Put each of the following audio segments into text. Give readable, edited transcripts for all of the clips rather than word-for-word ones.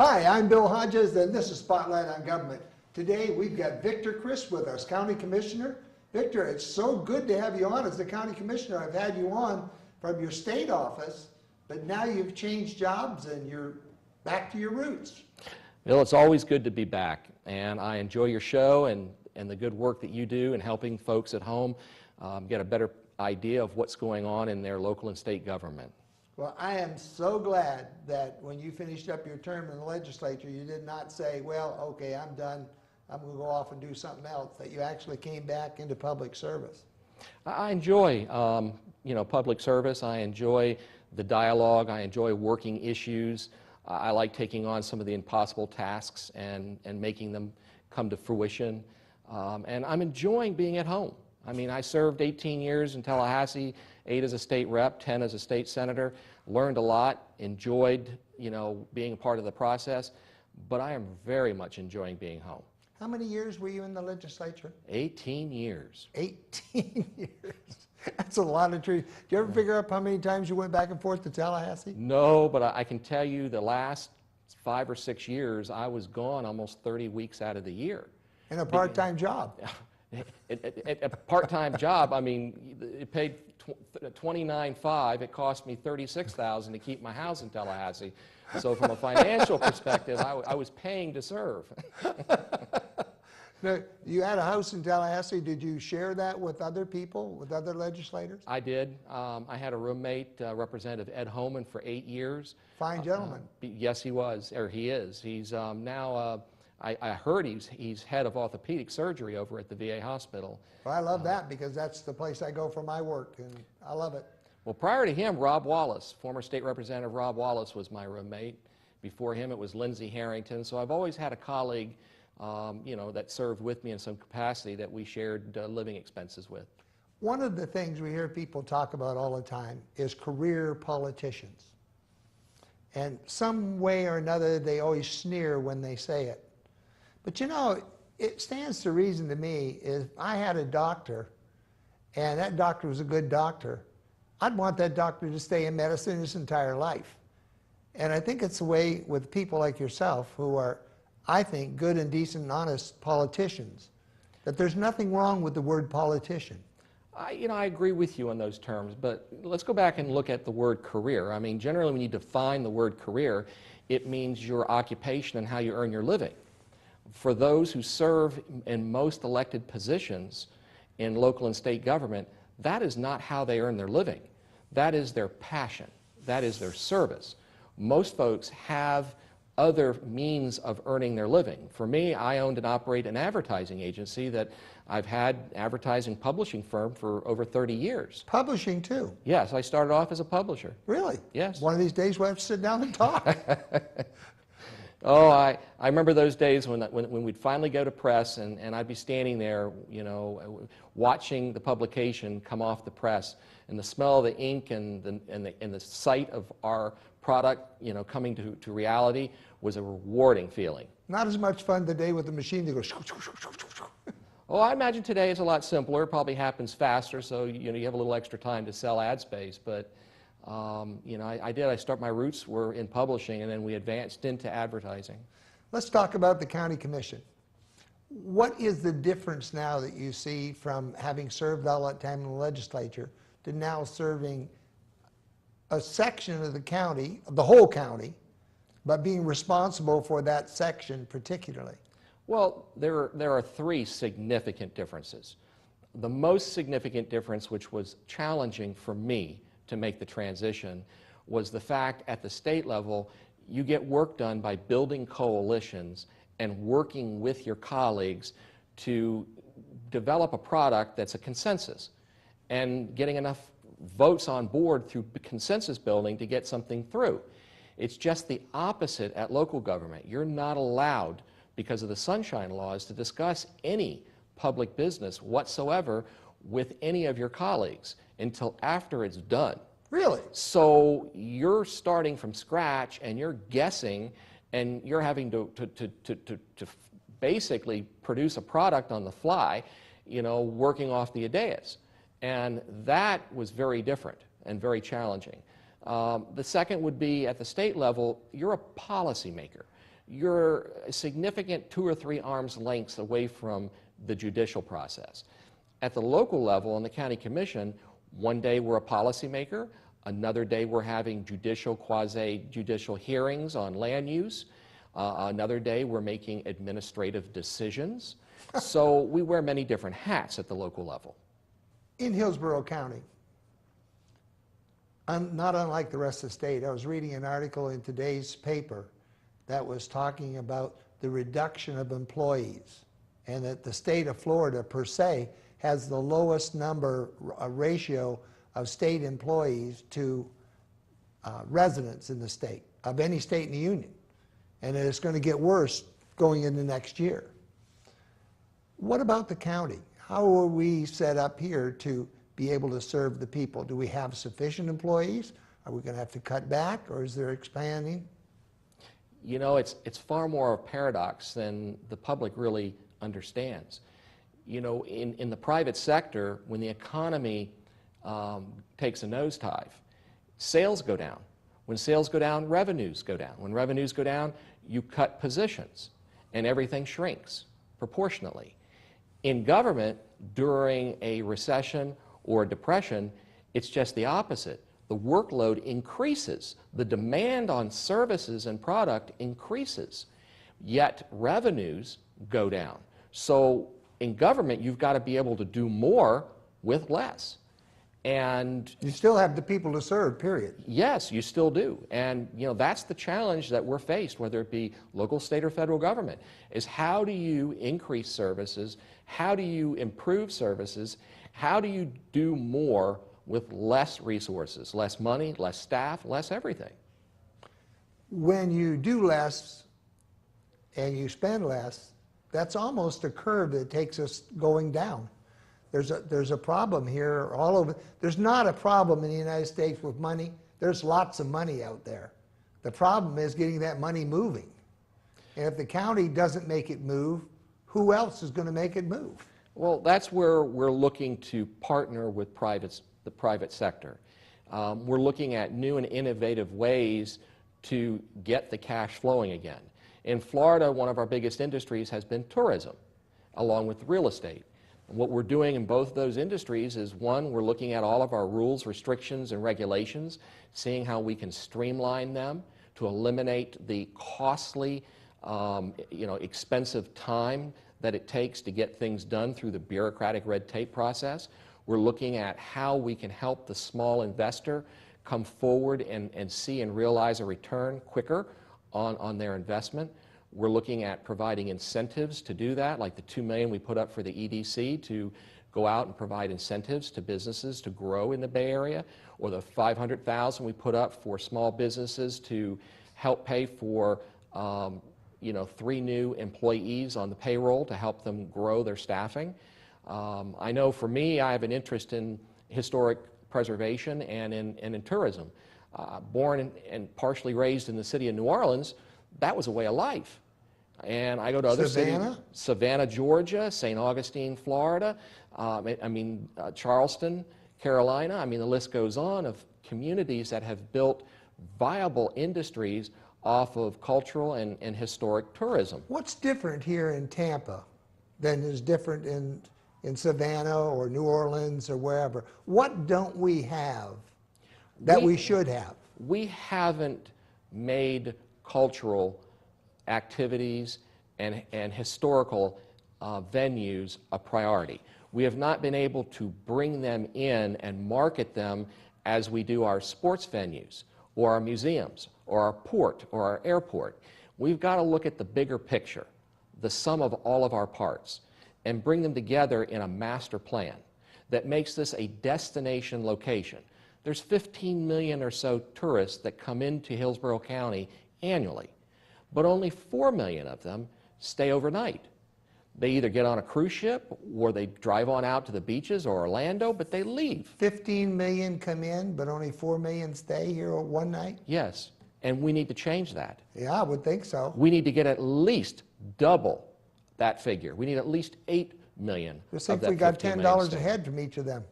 Hi, I'm Bill Hodges, and this is Spotlight on Government. Today we've got Victor Crist with us, County Commissioner. Victor, it's so good to have you on as the County Commissioner. I've had you on from your state office, but now you've changed jobs and you're back to your roots. Bill, it's always good to be back, and I enjoy your show and the good work that you do in helping folks at home get a better idea of what's going on in their local and state government. Well, I am so glad that when you finished up your term in the legislature, you did not say, well, okay, I'm done, I'm going to go off and do something else, that you actually came back into public service. I enjoy public service. I enjoy the dialogue. I enjoy working issues. I like taking on some of the impossible tasks and making them come to fruition. And I'm enjoying being at home. I mean, I served 18 years in Tallahassee, 8 as a state rep, 10 as a state senator, learned a lot, enjoyed, being a part of the process, but I am very much enjoying being home. How many years were you in the legislature? 18 years. 18 years. That's a lot of trees. Do you ever figure out how many times you went back and forth to Tallahassee? No, but I can tell you the last 5 or 6 years, I was gone almost 30 weeks out of the year. In a part-time job? A part-time job, I mean, it paid $29,500. It cost me $36,000 to keep my house in Tallahassee. So from a financial perspective, I was paying to serve. Now, you had a house in Tallahassee. Did you share that with other people, with other legislators? I did. I had a roommate, Representative Ed Homan, for 8 years. Fine gentleman. Yes, he was, or he is. He's now, I heard he's head of orthopedic surgery over at the VA hospital. Well, I love that because that's the place I go for my work, and I love it. Well, prior to him, Rob Wallace, former state representative Rob Wallace, was my roommate. Before him, it was Lindsey Harrington. So I've always had a colleague, that served with me in some capacity that we shared living expenses with. One of the things we hear people talk about all the time is career politicians. And some way or another, they always sneer when they say it. But it stands to reason to me if I had a doctor and that doctor was a good doctor, I'd want that doctor to stay in medicine his entire life. And I think it's the way with people like yourself who are, I think, good and decent and honest politicians, that there's nothing wrong with the word politician. I agree with you on those terms, but let's go back and look at the word career. I mean, generally when you define the word career, it means your occupation and how you earn your living. For those who serve in most elected positions in local and state government, that is not how they earn their living. That is their passion. That is their service. Most folks have other means of earning their living. For me, I owned and operate an advertising agency that I've had advertising publishing firm for over 30 years. Publishing too? Yes, I started off as a publisher. Really? Yes. One of these days we'll have to sit down and talk. Oh, I remember those days when we'd finally go to press and I'd be standing there, watching the publication come off the press, and the smell of the ink and the sight of our product, coming to reality was a rewarding feeling. Not as much fun today with the machine that goes. Oh, I imagine today is a lot simpler. It probably happens faster, so you have a little extra time to sell ad space. But my roots were in publishing, and then we advanced into advertising. Let's talk about the county commission. What is the difference now that you see from having served all that time in the legislature to now serving a section of the county, the whole county, but being responsible for that section particularly? Well, there are 3 significant differences. The most significant difference, which was challenging for me to make the transition, was the fact at the state level you get work done by building coalitions and working with your colleagues to develop a product that's a consensus and getting enough votes on board through consensus building to get something through. It's just the opposite at local government. You're not allowed, because of the sunshine laws, to discuss any public business whatsoever with any of your colleagues until after it's done. Really? So you're starting from scratch and you're guessing and you're having to basically produce a product on the fly, working off the ideas. And that was very different and very challenging. The second would be at the state level, you're a policymaker. you're a significant 2 or 3 arms lengths away from the judicial process. At the local level, in the county commission, one day we're a policymaker, another day we're having judicial, quasi-judicial hearings on land use, another day we're making administrative decisions. So we wear many different hats at the local level. In Hillsborough County, not unlike the rest of the state, I was reading an article in today's paper that was talking about the reduction of employees, and that the state of Florida per se has the lowest ratio of state employees to residents in the state, of any state in the union. And it's going to get worse going into next year. What about the county? How are we set up here to be able to serve the people? Do we have sufficient employees? Are we going to have to cut back, or is there expanding? You know, it's far more a paradox than the public really understands. You know, in the private sector, when the economy takes a nosedive, sales go down. When sales go down, revenues go down. When revenues go down, you cut positions, and everything shrinks proportionately. In government, during a recession or a depression, it's just the opposite. The workload increases. The demand on services and product increases, yet revenues go down. So in government, you've got to be able to do more with less. And you still have the people to serve, period. Yes, you still do. And you know, that's the challenge that we're faced, whether it be local, state, or federal government, is how do you increase services? How do you improve services? How do you do more with less resources, less money, less staff, less everything? When you do less and you spend less, that's almost a curve that takes us going down. There's a problem here all over. There's not a problem in the United States with money. There's lots of money out there. The problem is getting that money moving. And if the county doesn't make it move, who else is going to make it move? Well, that's where we're looking to partner with the private sector. We're looking at new and innovative ways to get the cash flowing again. In Florida, one of our biggest industries has been tourism, along with real estate. And what we're doing in both of those industries is, one, we're looking at all of our rules, restrictions, and regulations, seeing how we can streamline them to eliminate the costly, expensive time that it takes to get things done through the bureaucratic red tape process. We're looking at how we can help the small investor come forward and see and realize a return quicker on their investment. We're looking at providing incentives to do that, like the $2 million we put up for the EDC to go out and provide incentives to businesses to grow in the Bay Area, or the $500,000 we put up for small businesses to help pay for 3 new employees on the payroll to help them grow their staffing. I know for me, I have an interest in historic preservation and in tourism. Born and partially raised in the city of New Orleans, that was a way of life. And I go to other cities, Savannah, Georgia, St. Augustine, Florida, Charleston, Carolina. I mean, the list goes on of communities that have built viable industries off of cultural and historic tourism. What's different here in Tampa than is different in Savannah or New Orleans or wherever? What don't we have that we should have? We haven't made cultural activities and historical venues a priority. We have not been able to bring them in and market them as we do our sports venues or our museums or our port or our airport. We've got to look at the bigger picture, the sum of all of our parts, and bring them together in a master plan that makes this a destination location. There's 15 million or so tourists that come into Hillsborough County annually, but only 4 million of them stay overnight. They either get on a cruise ship or they drive on out to the beaches or Orlando, but they leave. 15 million come in, but only 4 million stay here one night? Yes, and we need to change that. Yeah, I would think so. We need to get at least double that figure. We need at least 8 million. Just think we got $10 a head from each of them.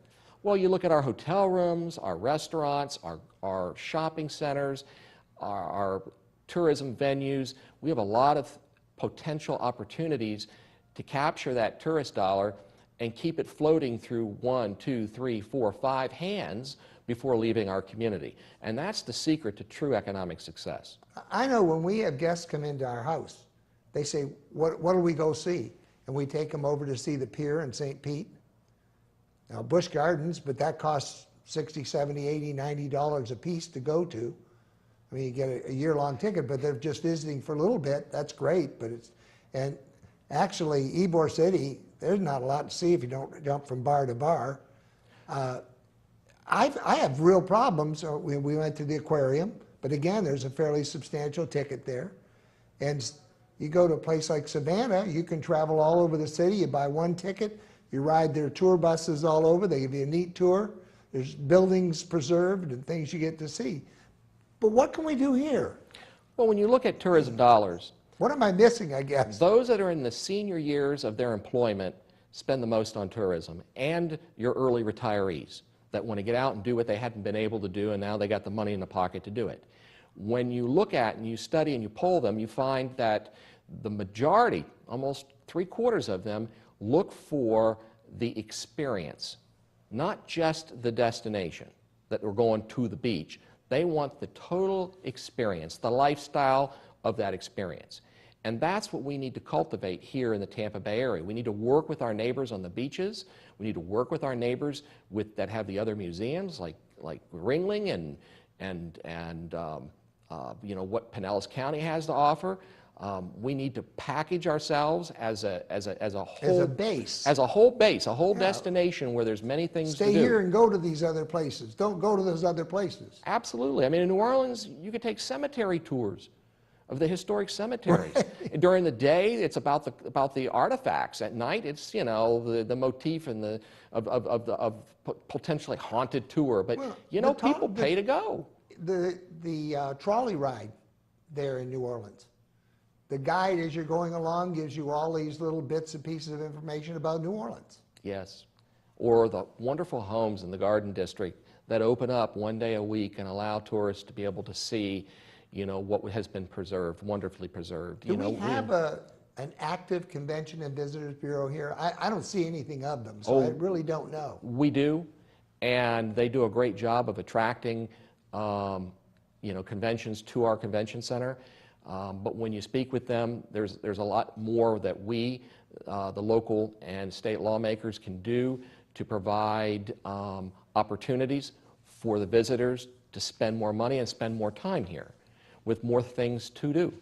Well, you look at our hotel rooms, our restaurants, our shopping centers, our tourism venues. We have a lot of potential opportunities to capture that tourist dollar and keep it floating through 1, 2, 3, 4, 5 hands before leaving our community. And that's the secret to true economic success. I know when we have guests come into our house, they say, what do we go see? And we take them over to see the pier in St. Pete. Now, Busch Gardens, but that costs $60, $70, $80, $90 a piece to go to. I mean, you get a year-long ticket, but they're just visiting for a little bit. That's great, but and actually, Ybor City, there's not a lot to see if you don't jump from bar to bar. I have real problems. We went to the aquarium, but again, there's a fairly substantial ticket there. And you go to a place like Savannah, you can travel all over the city. You buy one ticket, you ride their tour buses all over. They give you a neat tour. There's buildings preserved and things you get to see. But what can we do here? Well, when you look at tourism dollars, what am I missing, I guess? those that are in the senior years of their employment spend the most on tourism, and your early retirees that want to get out and do what they hadn't been able to do, and now they got the money in the pocket to do it. When you look at and you study and you poll them, you find that the majority, almost 3/4 of them, look for the experience, not just the destination that we're going to the beach. They want the total experience, the lifestyle of that experience. And that's what we need to cultivate here in the Tampa Bay area. We need to work with our neighbors on the beaches. We need to work with our neighbors that have the other museums like Ringling and you know, what Pinellas County has to offer. We need to package ourselves as a whole base, a whole destination where there's many things to do. Stay here and go to these other places. Don't go to those other places. Absolutely. I mean, in New Orleans, you could take cemetery tours of the historic cemeteries. Right. During the day, it's about the artifacts. At night, it's, you know, the motif and of potentially haunted tour. But well, you know, people pay to go. The trolley ride there in New Orleans. The guide, as you're going along, gives you all these little bits and pieces of information about New Orleans. Yes. Or the wonderful homes in the Garden District that open up one day a week and allow tourists to be able to see, you know, what has been preserved, wonderfully preserved. Do we have an active Convention and Visitors Bureau here? I don't see anything of them, so I really don't know. We do, and they do a great job of attracting, you know, conventions to our convention center. But when you speak with them, there's a lot more that we, the local and state lawmakers, can do to provide opportunities for the visitors to spend more money and spend more time here with more things to do.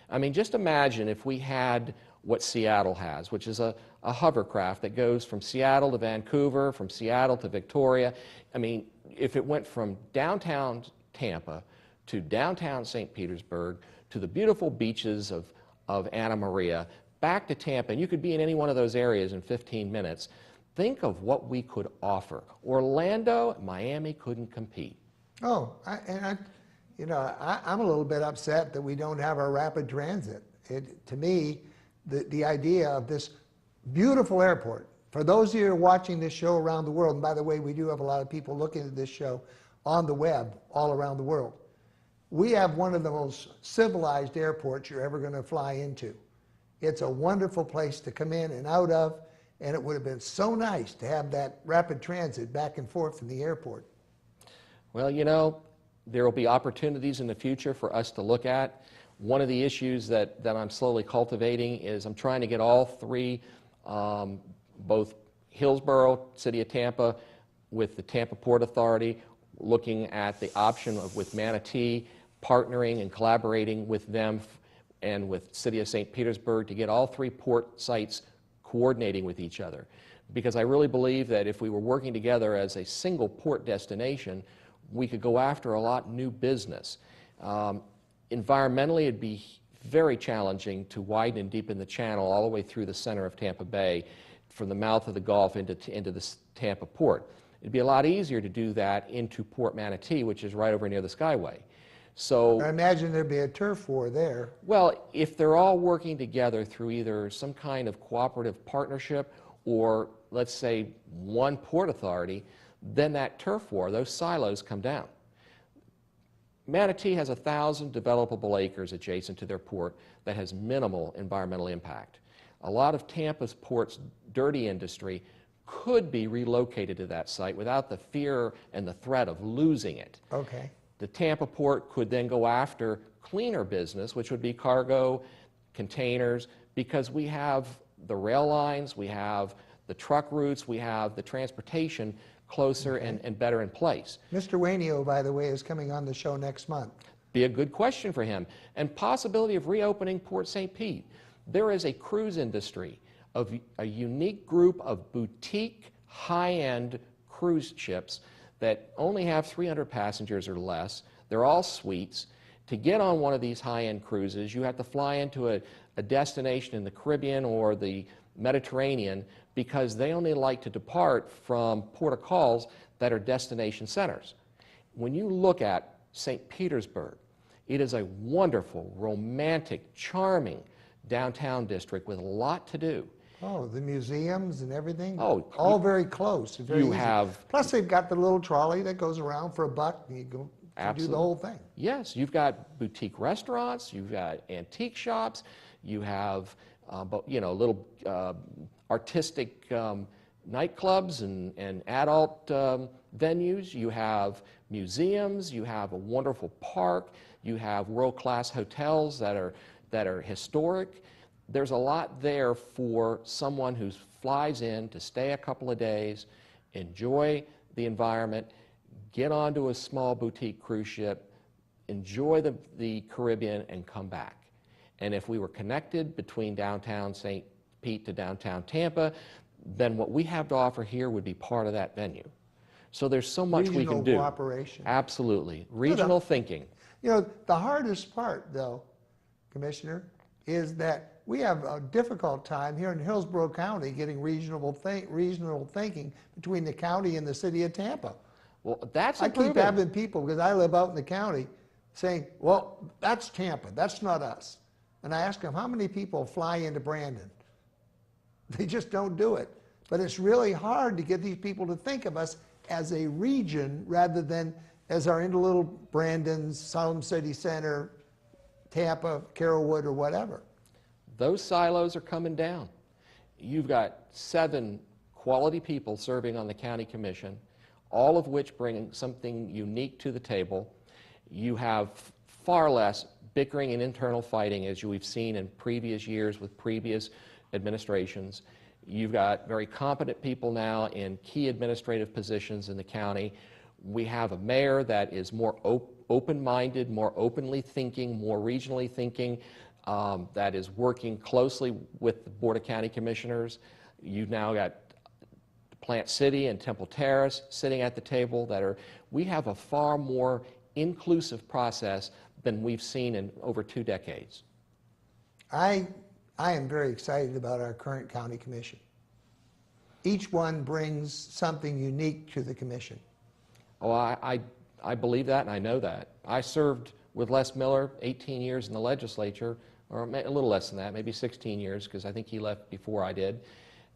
I mean, just imagine if we had what Seattle has, which is a hovercraft that goes from Seattle to Vancouver, from Seattle to Victoria. I mean, if it went from downtown Tampa to downtown St. Petersburg, to the beautiful beaches of Anna Maria, back to Tampa, and you could be in any one of those areas in 15 minutes. Think of what we could offer. Orlando, Miami couldn't compete. Oh, you know, I'm a little bit upset that we don't have our rapid transit. To me, the idea of this beautiful airport, for those of you who are watching this show around the world, and by the way, we do have a lot of people looking at this show on the web all around the world. We have one of the most civilized airports you're ever going to fly into. It's a wonderful place to come in and out of, and it would have been so nice to have that rapid transit back and forth from the airport. Well, you know, there will be opportunities in the future for us to look at. One of the issues that I'm slowly cultivating is I'm trying to get all three, both Hillsborough, City of Tampa, with the Tampa Port Authority, looking at the option of, with Manatee, partnering and collaborating with them and with City of St. Petersburg to get all three port sites coordinating with each other. Because I really believe that if we were working together as a single port destination, we could go after a lot new business. Environmentally, it'd be very challenging to widen and deepen the channel all the way through the center of Tampa Bay from the mouth of the Gulf into the Tampa port. It'd be a lot easier to do that into Port Manatee, which is right over near the Skyway. So I imagine there'd be a turf war there. Well, if they're all working together through either some kind of cooperative partnership or, let's say, one port authority, then that turf war, those silos come down. Manatee has 1,000 developable acres adjacent to their port that has minimal environmental impact. A lot of Tampa's port's dirty industry could be relocated to that site without the fear and the threat of losing it. Okay. The Tampa port could then go after cleaner business, which would be cargo, containers, because we have the rail lines, we have the truck routes, we have the transportation closer and better in place. Mr. Wainio, by the way, is coming on the show next month. Be a good question for him. And possibility of reopening Port St. Pete. There is a cruise industry of a unique group of boutique, high-end cruise ships that only have 300 passengers or less. They're all suites. To get on one of these high-end cruises, you have to fly into a destination in the Caribbean or the Mediterranean because they only like to depart from port of calls that are destination centers. When you look at St. Petersburg, it is a wonderful, romantic, charming downtown district with a lot to do. Oh, the museums and everything? Oh, all very close. Very you easy. have... Plus, they've got the little trolley that goes around for $1 and you go do the whole thing. Yes, you've got boutique restaurants, you've got antique shops, you have little artistic nightclubs and adult venues, you have museums, you have a wonderful park, you have world-class hotels that are historic. There's a lot there for someone who flies in to stay a couple of days, enjoy the environment, get onto a small boutique cruise ship, enjoy the Caribbean, and come back. And if we were connected between downtown St. Pete to downtown Tampa, then what we have to offer here would be part of that venue. So there's so much we can do. Regional cooperation. Absolutely. Regional thinking. You know, the hardest part, though, Commissioner, is that we have a difficult time here in Hillsborough County getting regional thinking between the county and the city of Tampa. Well, that's I improving. keep having people, because I live out in the county, saying, well, that's Tampa, that's not us. And I ask them, how many people fly into Brandon? They just don't do it. But it's really hard to get these people to think of us as a region rather than as our little Brandon, Salem City Center, Tampa, Carrollwood, or whatever. Those silos are coming down. You've got 7 quality people serving on the county commission, all of which bring something unique to the table. You have far less bickering and internal fighting as we've seen in previous years with previous administrations. You've got very competent people now in key administrative positions in the county. We have a mayor that is more open-minded, more openly thinking, more regionally thinking, that is working closely with the Board of County Commissioners. You've now got Plant City and Temple Terrace sitting at the table we have a far more inclusive process than we've seen in over 2 decades. I am very excited about our current county commission. Each one brings something unique to the commission. Oh, I believe that and I know that. I served with Les Miller 18 years in the legislature, or a little less than that, maybe 16 years, because I think he left before I did.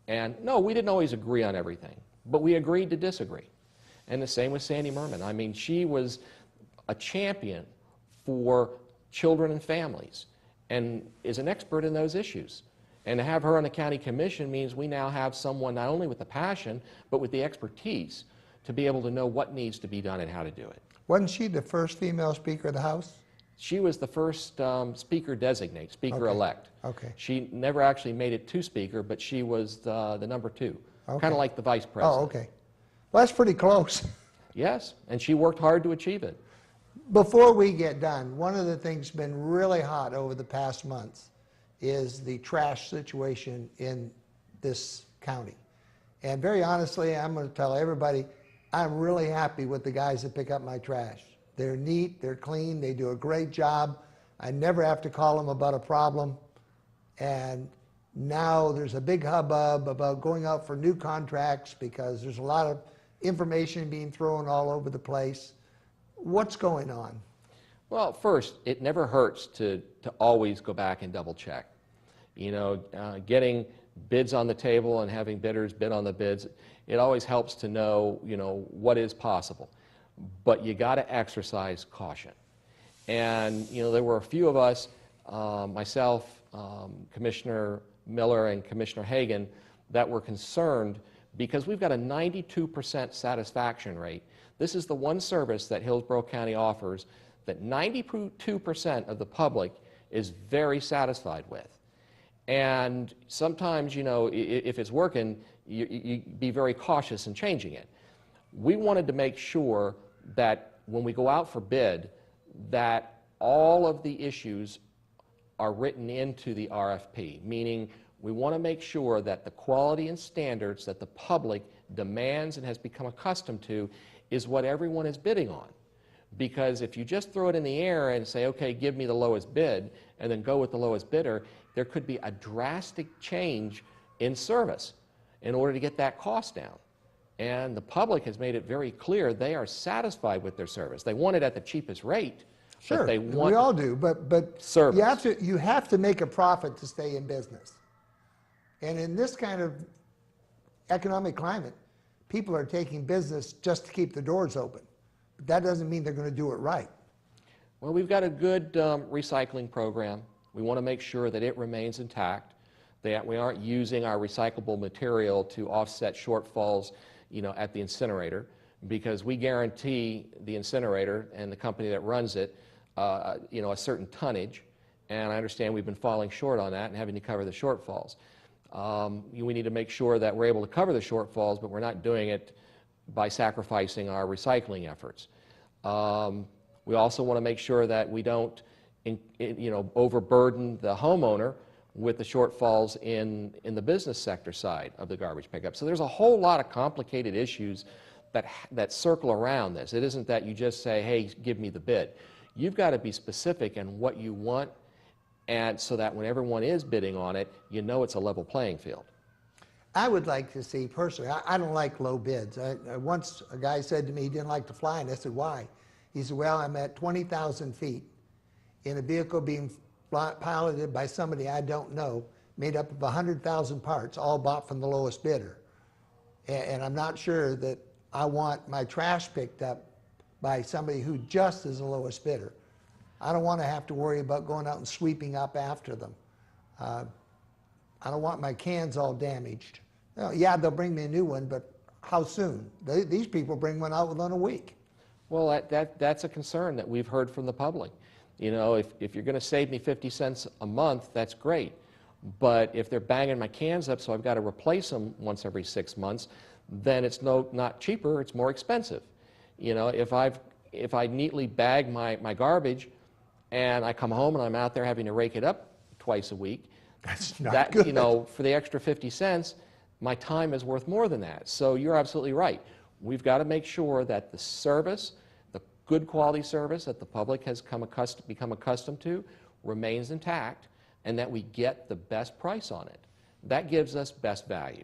And no, we didn't always agree on everything, but we agreed to disagree. And the same with Sandy Merman. I mean, she was a champion for children and families and is an expert in those issues. And to have her on the county commission means we now have someone not only with the passion, but with the expertise to be able to know what needs to be done and how to do it. Wasn't she the first female Speaker of the House? She was the first Speaker designate, Speaker-elect. Okay. She never actually made it to Speaker, but she was the number 2, Okay. kind of like the Vice President. Oh, okay. Well, that's pretty close. Yes, and she worked hard to achieve it. Before we get done, one of the things that's been really hot over the past months is the trash situation in this county. And very honestly, I'm going to tell everybody, I'm really happy with the guys that pick up my trash. They're neat, they're clean, they do a great job. I never have to call them about a problem. And now there's a big hubbub about going out for new contracts because there's a lot of information being thrown all over the place. What's going on? Well, first, it never hurts to always go back and double check. You know, getting bids on the table and having bidders bid on the bids, it always helps to know, what is possible. But you got to exercise caution. And, you know, there were a few of us, myself, Commissioner Miller and Commissioner Hagan, that were concerned because we've got a 92% satisfaction rate. This is the one service that Hillsborough County offers that 92% of the public is very satisfied with. And sometimes, you know, if it's working, you be very cautious in changing it. We wanted to make sure that when we go out for bid, that all of the issues are written into the RFP, meaning we want to make sure that the quality and standards that the public demands and has become accustomed to is what everyone is bidding on. Because if you just throw it in the air and say, okay, give me the lowest bid, and then go with the lowest bidder, there could be a drastic change in service in order to get that cost down. And the public has made it very clear they are satisfied with their service. They want it at the cheapest rate, Sure, but they want we all do, but service. you have to make a profit to stay in business. And in this kind of economic climate, people are taking business just to keep the doors open. But that doesn't mean they're going to do it right. Well, we've got a good recycling program. We want to make sure that it remains intact, that we aren't using our recyclable material to offset shortfalls, you know, at the incinerator, because we guarantee the incinerator and the company that runs it, you know, a certain tonnage, and I understand we've been falling short on that and having to cover the shortfalls. We need to make sure that we're able to cover the shortfalls, but we're not doing it by sacrificing our recycling efforts. We also want to make sure that we don't, you know, overburden the homeowner with the shortfalls in the business sector side of the garbage pickup. So there's a whole lot of complicated issues that circle around this. It isn't that you just say, hey, give me the bid. You've got to be specific in what you want, and so that when everyone is bidding on it, you know it's a level playing field. I would like to see, personally, I don't like low bids. Once a guy said to me he didn't like to fly, and I said, why? He said, well, I'm at 20,000 feet in a vehicle being piloted by somebody I don't know, made up of 100,000 parts, all bought from the lowest bidder. And I'm not sure that I want my trash picked up by somebody who just is the lowest bidder. I don't want to have to worry about going out and sweeping up after them. I don't want my cans all damaged. You know, yeah, they'll bring me a new one, but how soon? These people bring one out within a week. Well, that's a concern that we've heard from the public. You know, if you're going to save me 50 cents a month, that's great. But if they're banging my cans up so I've got to replace them once every 6 months, then it's not cheaper, it's more expensive. You know, if I neatly bag my garbage and I come home and I'm out there having to rake it up twice a week, that's not good. You know, for the extra 50 cents, my time is worth more than that. So you're absolutely right. We've got to make sure that the service, the good quality service that the public has become accustomed to, remains intact, and that we get the best price on it. That gives us best value.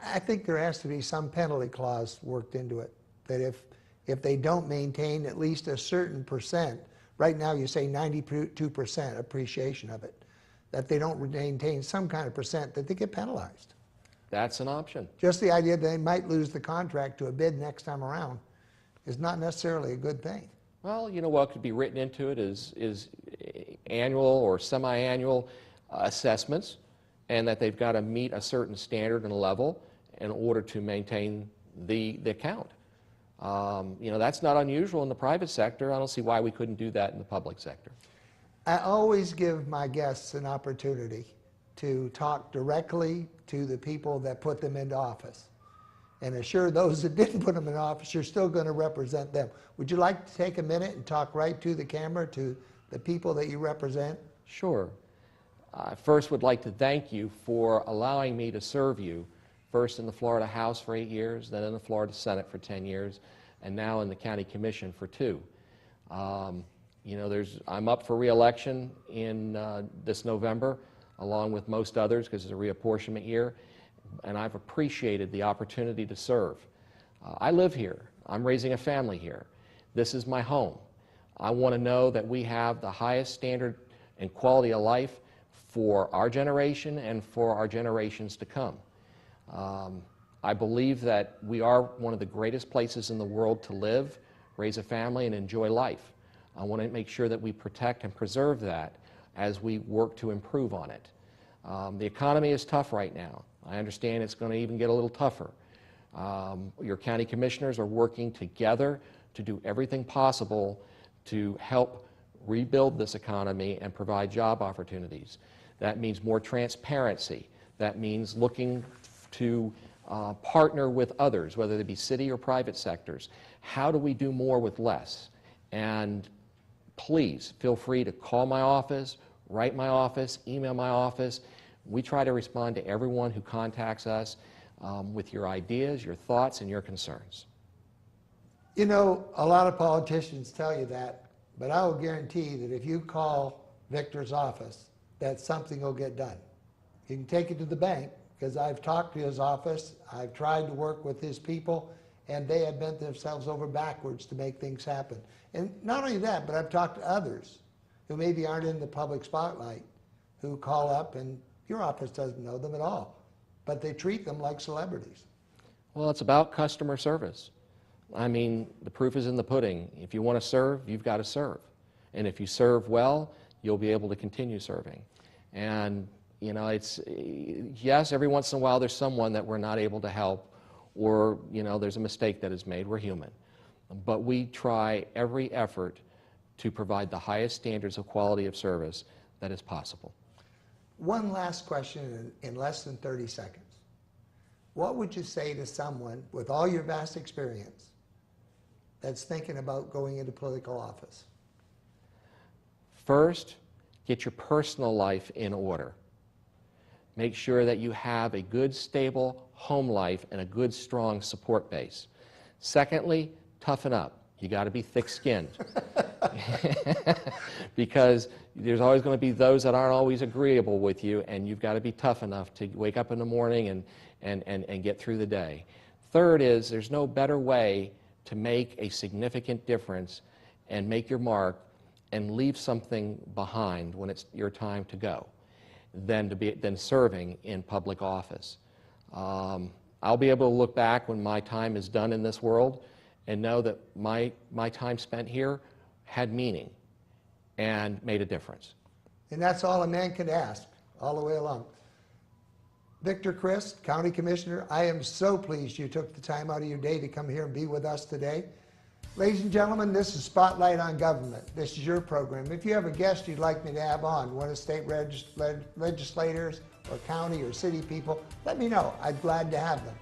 I think there has to be some penalty clause worked into it, that if they don't maintain at least a certain percent, right now you say 92% appreciation of it, that they don't maintain some kind of percent, that they get penalized. That's an option. Just the idea that they might lose the contract to a bid next time around is not necessarily a good thing. Well, you know what could be written into it is annual or semi-annual assessments, and that they've got to meet a certain standard and level in order to maintain the account. You know, that's not unusual in the private sector. I don't see why we couldn't do that in the public sector. I always give my guests an opportunity to talk directly to the people that put them into office, and assure those that didn't put them in office, you're still going to represent them. Would you like to take a minute and talk right to the camera, to the people that you represent? Sure. I first would like to thank you for allowing me to serve you, first in the Florida House for 8 years, then in the Florida Senate for 10 years, and now in the County Commission for 2. You know, I'm up for re-election in this November, along with most others, because it's a reapportionment year, and I've appreciated the opportunity to serve. I live here. I'm raising a family here. This is my home. I want to know that we have the highest standard and quality of life for our generation and for our generations to come. I believe that we are one of the greatest places in the world to live, raise a family, and enjoy life. I want to make sure that we protect and preserve that as we work to improve on it. The economy is tough right now. I understand it's going to even get a little tougher. Your county commissioners are working together to do everything possible to help rebuild this economy and provide job opportunities. That means more transparency. That means looking to partner with others, whether they be city or private sectors. How do we do more with less? And please feel free to call my office, write my office, email my office. We try to respond to everyone who contacts us with your ideas, your thoughts, and your concerns. You know, a lot of politicians tell you that, but I will guarantee that if you call Victor's office, that something will get done. You can take it to the bank, because I've talked to his office, I've tried to work with his people, and they have bent themselves over backwards to make things happen. And not only that, but I've talked to others who maybe aren't in the public spotlight, who call up and your office doesn't know them at all, but they treat them like celebrities. Well, it's about customer service. I mean, the proof is in the pudding. If you want to serve, you've got to serve. And if you serve well, you'll be able to continue serving. And, you know, it's, yes, every once in a while there's someone that we're not able to help, or, you know, there's a mistake that is made. We're human. But we try every effort to provide the highest standards of quality of service that is possible. One last question in less than 30 seconds. What would you say to someone with all your vast experience that's thinking about going into political office? First, get your personal life in order. Make sure that you have a good, stable home life and a good, strong support base. Secondly, toughen up. You got to be thick-skinned. Because there's always going to be those that aren't always agreeable with you, and you've got to be tough enough to wake up in the morning and get through the day. Third is, there's no better way to make a significant difference and make your mark and leave something behind when it's your time to go than serving in public office. I'll be able to look back when my time is done in this world and know that my time spent here had meaning and made a difference. And that's all a man could ask, all the way along. Victor Crist, County Commissioner, I am so pleased you took the time out of your day to come here and be with us today. Ladies and gentlemen, this is Spotlight on Government. This is your program. If you have a guest you'd like me to have on, one of the state legislators or county or city people, let me know. I'd be glad to have them.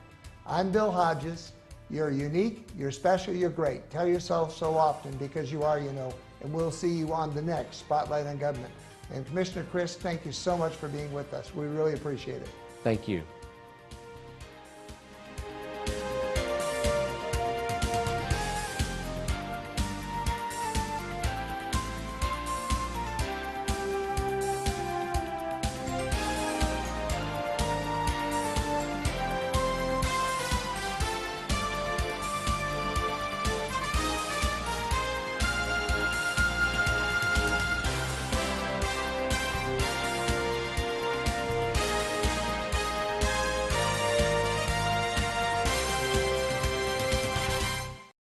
I'm Bill Hodges. You're unique, you're special, you're great. Tell yourself so often, because you are, you know, and we'll see you on the next Spotlight on Government. And Commissioner Crist, thank you so much for being with us. We really appreciate it. Thank you.